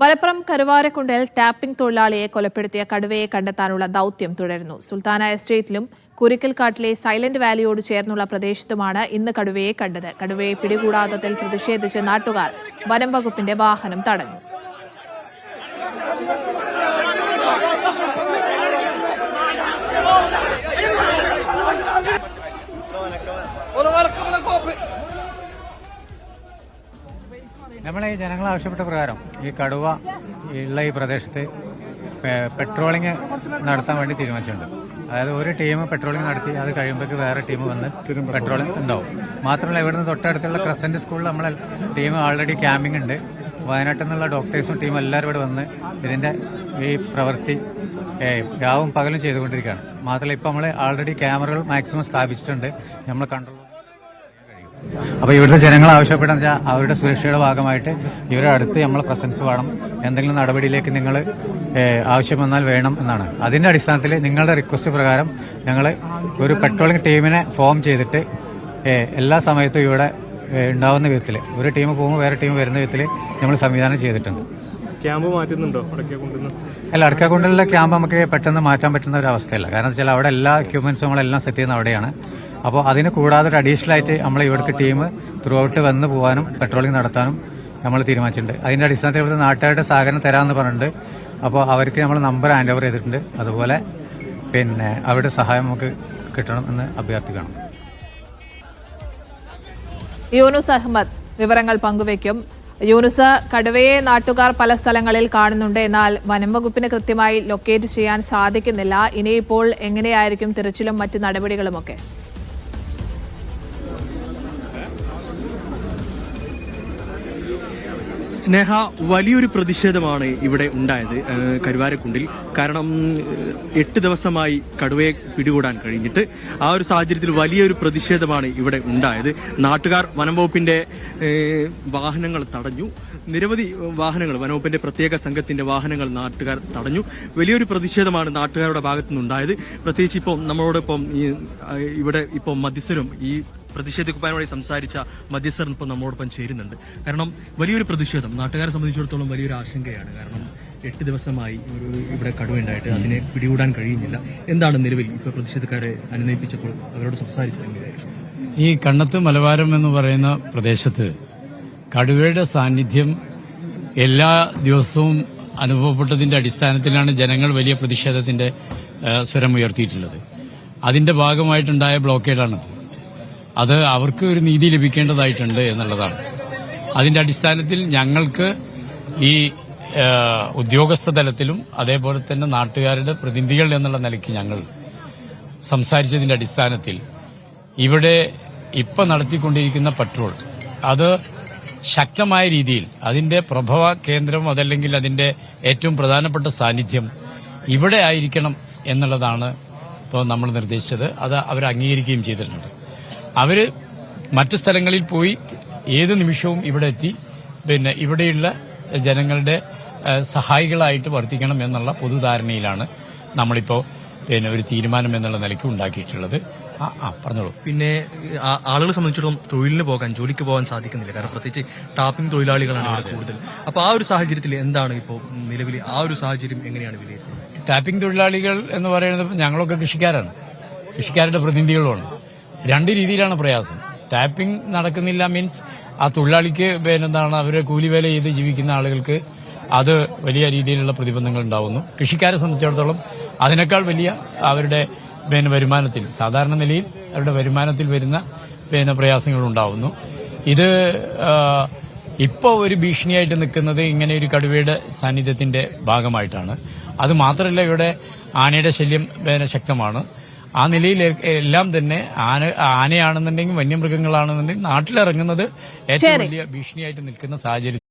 Malappuram കരുവാരക്കുണ്ടിൽ tapping തൊഴിലാളിയെ കൊലപ്പെടുത്തിയ കടുവയെ കണ്ടെത്താനുള്ള ദൌത്യം തുടരുന്നു. സുൽത്താന എസ്റ്റേറ്റിലും കുരിക്കൽക്കാട്ടിലെ സൈലന്റ് വാലിയോട് ചേർന്നുള്ള പ്രദേശത്തുമാണ് ഇന്ന് കടുവയെ കണ്ടത്. കടുവയെ പിടികൂടാത്തതിൽ പ്രതിഷേധിച്ച് നാട്ടുകാർ വനം വകുപ്പിന്റെ വാഹനം തടഞ്ഞു. നമ്മളെ ഈ ജനങ്ങൾ ആവശ്യപ്പെട്ട പ്രകാരം ഈ കടുവ ഉള്ള ഈ പ്രദേശത്ത് പെട്രോളിംഗ് നടത്താൻ വേണ്ടി തീരുമാനിച്ചിട്ടുണ്ട്. അതായത് ഒരു ടീം പെട്രോളിംഗ് നടത്തി അത് കഴിയുമ്പോഴേക്ക് വേറെ ടീം വന്ന് പെട്രോളിംഗ് ഉണ്ടാവും. മാത്രമല്ല ഇവിടുന്ന് തൊട്ടടുത്തുള്ള ക്രസന്റ് സ്കൂളിൽ നമ്മളെ ടീം ആൾറെഡി ക്യാമ്പിംഗ് ഉണ്ട്. വയനാട്ടിൽ നിന്നുള്ള ഡോക്ടേഴ്സും ടീം എല്ലാവരും ഇവിടെ വന്ന് ഇതിൻ്റെ ഈ പ്രവൃത്തി രാവും പകലും ചെയ്തുകൊണ്ടിരിക്കുകയാണ്. മാത്രമല്ല ഇപ്പോൾ നമ്മൾ ആൾറെഡി ക്യാമറകൾ മാക്സിമം സ്ഥാപിച്ചിട്ടുണ്ട്. നമ്മൾ കൺട്രോൾ അപ്പോൾ ഇവിടുത്തെ ജനങ്ങൾ ആവശ്യപ്പെടുന്ന വെച്ചാൽ അവരുടെ സുരക്ഷയുടെ ഭാഗമായിട്ട് ഇവരുടെ അടുത്ത് നമ്മളെ പ്രസൻസ് വേണം. എന്തെങ്കിലും നടപടിയിലേക്ക് നിങ്ങൾ ആവശ്യം വന്നാൽ വേണം എന്നാണ്. അതിന്റെ അടിസ്ഥാനത്തിൽ നിങ്ങളുടെ റിക്വസ്റ്റ് പ്രകാരം ഞങ്ങൾ ഒരു പെട്രോളിംഗ് ടീമിനെ ഫോം ചെയ്തിട്ട് എല്ലാ സമയത്തും ഇവിടെ ഉണ്ടാവുന്ന വിധത്തിൽ ഒരു ടീം പോകുമ്പോൾ വേറെ ടീം വരുന്ന വിധത്തിൽ നമ്മൾ സംവിധാനം ചെയ്തിട്ടുണ്ട്. ക്യാമ്പ് മാറ്റുന്നുണ്ടോ? അല്ല, അടക്കാക്കുണ്ടിലുള്ള ക്യാമ്പ് നമുക്ക് പെട്ടെന്ന് മാറ്റാൻ പറ്റുന്ന ഒരു അവസ്ഥയല്ല. കാരണം വെച്ചാൽ അവിടെ എല്ലാ എക്യുപ്മെന്റ്സും നമ്മളെല്ലാം സെറ്റ് ചെയ്യുന്ന അവിടെയാണ്. അപ്പോൾ അതിന് കൂടാതെ ഒരു അഡീഷണൽ ആയിട്ട് നമ്മൾ ഇവിടേക്ക് ടീം ത്രൂ ഔട്ട് വന്ന് പോകാനും പെട്രോളിംഗ് നടത്താനും നമ്മൾ തീരുമാനിച്ചിട്ടുണ്ട്. അതിന്റെ അടിസ്ഥാനത്തിൽ ഇവിടുത്തെ നാട്ടുകാരുടെ സഹകരണം തരാമെന്ന് പറഞ്ഞിട്ടുണ്ട്. അപ്പോൾ അവർക്ക് നമ്മൾ നമ്പർ ഹാൻഡ് ഓവർ ചെയ്തിട്ടുണ്ട്. അതുപോലെ അവരുടെ സഹായം നമുക്ക് കിട്ടണം എന്ന് അഭ്യർത്ഥിക്കണം. യൂനുസ് അഹമ്മദ് വിവരങ്ങൾ പങ്കുവയ്ക്കും. യൂനുസ്, കടുവയെ നാട്ടുകാർ പല സ്ഥലങ്ങളിൽ കാണുന്നുണ്ട്, എന്നാൽ വനം വകുപ്പിന് കൃത്യമായി ലൊക്കേറ്റ് ചെയ്യാൻ സാധിക്കുന്നില്ല. ഇനിയിപ്പോൾ എങ്ങനെയായിരിക്കും തിരച്ചിലും മറ്റ് നടപടികളുമൊക്കെ? സ്നേഹ, വലിയൊരു പ്രതിഷേധമാണ് ഇവിടെ ഉണ്ടായത് കരുവാരക്കുണ്ടിൽ. കാരണം 8 ദിവസമായി കടുവയെ പിടികൂടാൻ കഴിഞ്ഞിട്ട് ആ ഒരു സാഹചര്യത്തിൽ വലിയൊരു പ്രതിഷേധമാണ് ഇവിടെ ഉണ്ടായത്. നാട്ടുകാർ വനംവകുപ്പിന്റെ വാഹനങ്ങൾ തടഞ്ഞു. നിരവധി വാഹനങ്ങൾ, വനംവകുപ്പിന്റെ പ്രത്യേക സംഘത്തിന്റെ വാഹനങ്ങൾ നാട്ടുകാർ തടഞ്ഞു. വലിയൊരു പ്രതിഷേധമാണ് നാട്ടുകാരുടെ ഭാഗത്തു നിന്നുണ്ടായത്. പ്രത്യേകിച്ച് ഇപ്പോൾ നമ്മളോടൊപ്പം ഇവിടെ ഇപ്പോൾ മധ്യസ്ഥരും ഈ പ്രതിഷേധിക്കുവാനുമായി സംസാരിച്ച മധ്യസ്ഥർ ഇപ്പോൾ നമ്മോടൊപ്പം ചേരുന്നുണ്ട്. കാരണം വലിയൊരു പ്രതിഷേധം നാട്ടുകാരെ സംബന്ധിച്ചിടത്തോളം വലിയൊരു ആശങ്കയാണ്. കാരണം 8 ദിവസമായി ഇവിടെ കടുവ ഉണ്ടായിട്ട് അതിനെ പിടികൂടാൻ കഴിയുന്നില്ല. എന്താണ് നിലവിൽ ഇപ്പോൾ പ്രതിഷേധക്കാരെ അനുനയിപ്പിച്ചപ്പോൾ അവരോട് സംസാരിച്ചത്? ഈ കണ്ണത്ത് മലബാരം എന്ന് പറയുന്ന പ്രദേശത്ത് കടുവയുടെ സാന്നിധ്യം എല്ലാ ദിവസവും അനുഭവപ്പെട്ടതിന്റെ അടിസ്ഥാനത്തിലാണ് ജനങ്ങൾ വലിയ പ്രതിഷേധത്തിന്റെ സ്വരമുയർത്തിയിട്ടുള്ളത്. അതിന്റെ ഭാഗമായിട്ടുണ്ടായ ബ്ലോക്കേഡാണത്. അത് അവർക്ക് ഒരു നീതി ലഭിക്കേണ്ടതായിട്ടുണ്ട് എന്നുള്ളതാണ്. അതിന്റെ അടിസ്ഥാനത്തിൽ ഞങ്ങൾക്ക് ഈ ഉദ്യോഗസ്ഥ തലത്തിലും അതേപോലെ തന്നെ നാട്ടുകാരുടെ പ്രതിനിധികൾ എന്നുള്ള നിലയ്ക്ക് ഞങ്ങൾ സംസാരിച്ചതിന്റെ അടിസ്ഥാനത്തിൽ ഇവിടെ ഇപ്പൊ നടത്തിക്കൊണ്ടിരിക്കുന്ന പട്രോൾ അത് ശക്തമായ രീതിയിൽ അതിന്റെ പ്രഭവ കേന്ദ്രം അതല്ലെങ്കിൽ അതിന്റെ ഏറ്റവും പ്രധാനപ്പെട്ട സാന്നിധ്യം ഇവിടെ ആയിരിക്കണം എന്നുള്ളതാണ് ഇപ്പോൾ നമ്മൾ നിർദ്ദേശിച്ചത്. അത് അവർ അംഗീകരിക്കുകയും ചെയ്തിട്ടുണ്ട്. അവര് മറ്റു സ്ഥലങ്ങളിൽ പോയി ഏത് നിമിഷവും ഇവിടെ എത്തി ഇവിടെയുള്ള ജനങ്ങളുടെ സഹായികളായിട്ട് വർത്തിക്കണം എന്നുള്ള പൊതുധാരണയിലാണ് നമ്മളിപ്പോ ഒരു തീരുമാനം എന്നുള്ള നിലയ്ക്ക് ഉണ്ടാക്കിയിട്ടുള്ളത്. പറഞ്ഞോളൂ. പിന്നെ ആളുകളെ സംബന്ധിച്ചിടത്തോളം തൊഴിലിന് പോകാൻ, ജോലിക്ക് പോകാൻ സാധിക്കുന്നില്ല. കാരണം പ്രത്യേകിച്ച് ടാപ്പിംഗ് തൊഴിലാളികളാണ് ഇവിടെ കൂടുതൽ. അപ്പൊ ആ ഒരു സാഹചര്യത്തിൽ എന്താണ് ഇപ്പോൾ നിലവിൽ ആ ഒരു സാഹചര്യം എങ്ങനെയാണ് വിലയിരുത്തുന്നത്? ടാപ്പിംഗ് തൊഴിലാളികൾ എന്ന് പറയുന്നത് ഞങ്ങളൊക്കെ കൃഷിക്കാരാണ്, കൃഷിക്കാരുടെ പ്രതിനിധികളുമാണ്. 2 രീതിയിലാണ് പ്രയാസം. ടാപ്പിംഗ് നടക്കുന്നില്ല മീൻസ് ആ തൊഴിലാളിക്ക് അവരെ കൂലിവേല ചെയ്ത് ജീവിക്കുന്ന ആളുകൾക്ക് അത് വലിയ രീതിയിലുള്ള പ്രതിബന്ധങ്ങൾ ഉണ്ടാവുന്നു. കൃഷിക്കാരെ സംബന്ധിച്ചിടത്തോളം അതിനേക്കാൾ വലിയ അവരുടെ വരുമാനത്തിൽ, സാധാരണ നിലയിൽ അവരുടെ വരുമാനത്തിൽ വരുന്ന പ്രയാസങ്ങൾ ഉണ്ടാവുന്നു. ഇത് ഇപ്പോൾ ഒരു ഭീഷണിയായിട്ട് നിൽക്കുന്നത് ഇങ്ങനെ ഒരു കടുവയുടെ സാന്നിധ്യത്തിന്റെ ഭാഗമായിട്ടാണ്. അത് മാത്രമല്ല ഇവിടെ ആനയുടെ ശല്യം ശക്തമാണ്. ആ നിലയിൽ എല്ലാം തന്നെ ആനയാണെന്നുണ്ടെങ്കിൽ വന്യമൃഗങ്ങളാണെന്നുണ്ടെങ്കിൽ നാട്ടിലിറങ്ങുന്നത് ഏറ്റവും വലിയ ഭീഷണിയായിട്ട് നിൽക്കുന്ന സാഹചര്യം